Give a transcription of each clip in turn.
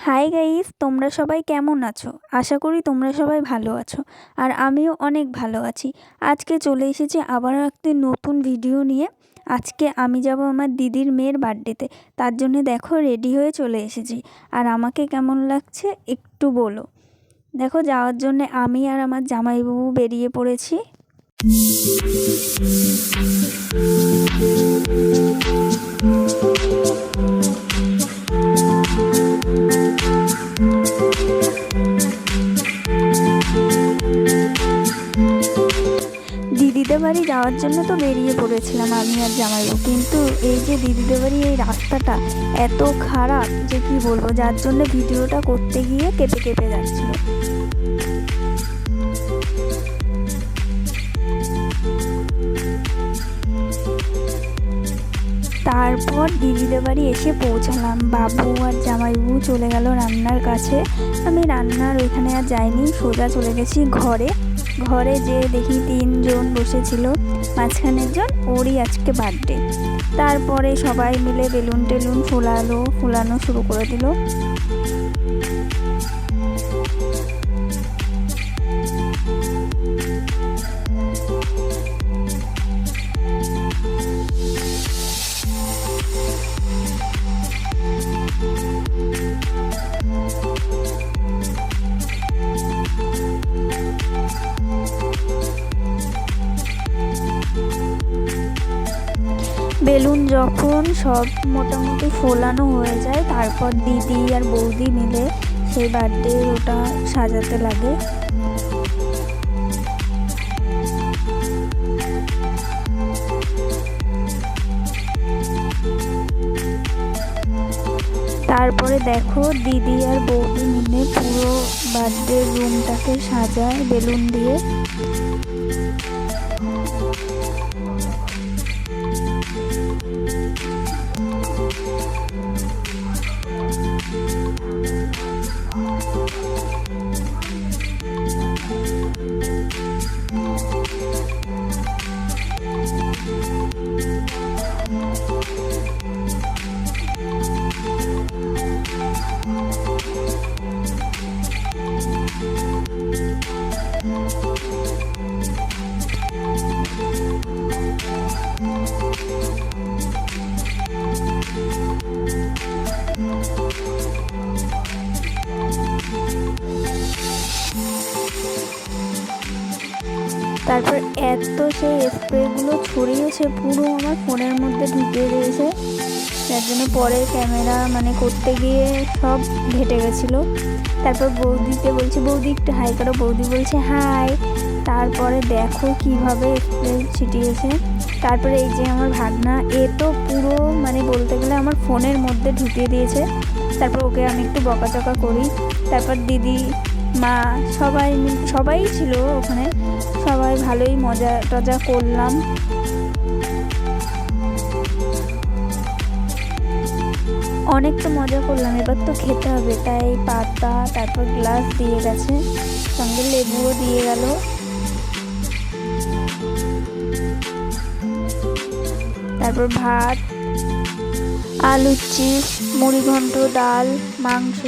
Hi guys, তোমরা সবাই কেমন আছো? আশা করি তোমরা সবাই ভালো আছো। আর আমিও অনেক ভালো আছি। আজকে চলে এসেছি আবার একটা নতুন ভিডিও নিয়ে। আজকে আমি যাব আমার দিদির মেয়ের বার্থডেতে। তার জন্য দেখো রেডি হয়ে চলে এসেছি। আর আমাকে কেমন লাগছে একটু বলো। দেখো যাওয়ার জন্য আমি আর আমার জামাইবাবু বেরিয়ে পড়েছি। দিদিদের বাড়ি যাওয়ার জন্য তো বেরিয়ে পড়েছিলাম আমি আর জামাইবাবু, কিন্তু এই যে দিদিদের বাড়ি এই রাস্তাটা এত খারাপ যে কি বলবো, যার জন্য ভিডিওটা করতে গিয়ে কেঁপে কেঁপে যাচ্ছিল। তারপর দিদিদের বাড়ি এসে পৌঁছালাম। বাবু আর জামাইবাবু চলে গেল রান্নার কাছে। আমি রান্নার ওইখানে আর যাইনি, সোজা চলে গেছি ঘরে। ঘরে যে দেখি 3 জন বসেছিল, মাঝখানের জন ওরই আজকে বার্থডে। তারপরে সবাই মিলে বেলুন টেলুন ফুলানো শুরু করে দিল। বেলুন যখন সব মোটামুটি ফোলানো হয়ে যায়, তারপর দিদি আর বৌদি মিলে সেই বার্থডে ওটা সাজাতে লাগে। তারপরে দেখো দিদি আর বৌদি মিলে পুরো বার্থডে রুমটাকে সাজায় বেলুন দিয়ে। তারপর এত সেই স্প্রেগুলো ছড়িয়েছে, পুরো আমার ফোনের মধ্যে ঢুকিয়ে দিয়েছে, যার জন্য পরে ক্যামেরা করতে গিয়ে সব ঘেটে গেছিলো। তারপর বৌদিকে বলছি বৌদি একটু হাই করো, বৌদি বলছে হাই। তারপরে দেখো কিভাবে স্প্রে ছিটিয়েছে। তারপরে এই যে আমার ভাগনা, এ তো পুরো বলতে গেলে আমার ফোনের মধ্যে ঢুকিয়ে দিয়েছে। তারপর ওকে আমি একটু বকাচকা করি। তারপর দিদি, মা, সবাই ছিল ওখানে। সবাই ভালোই মজা টজা করলাম। অনেক তো মজা করলাম, এবার তো খেতে হবে, তাই পাতা তারপর গ্লাস দিয়ে গেছে, সঙ্গে লেবুও দিয়ে গেল। তারপর ভাত, আলুর চিপস, মুড়ি ঘন্ট, ডাল, মাংস,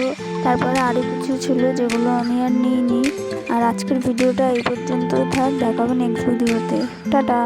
তারপরে আরও কিছু ছিল যেগুলো আমি আর নিইনি। আর আজকের ভিডিওটা এই পর্যন্তই থাক, দেখা হবে নেক্সট ভিডিওতে। টাটা।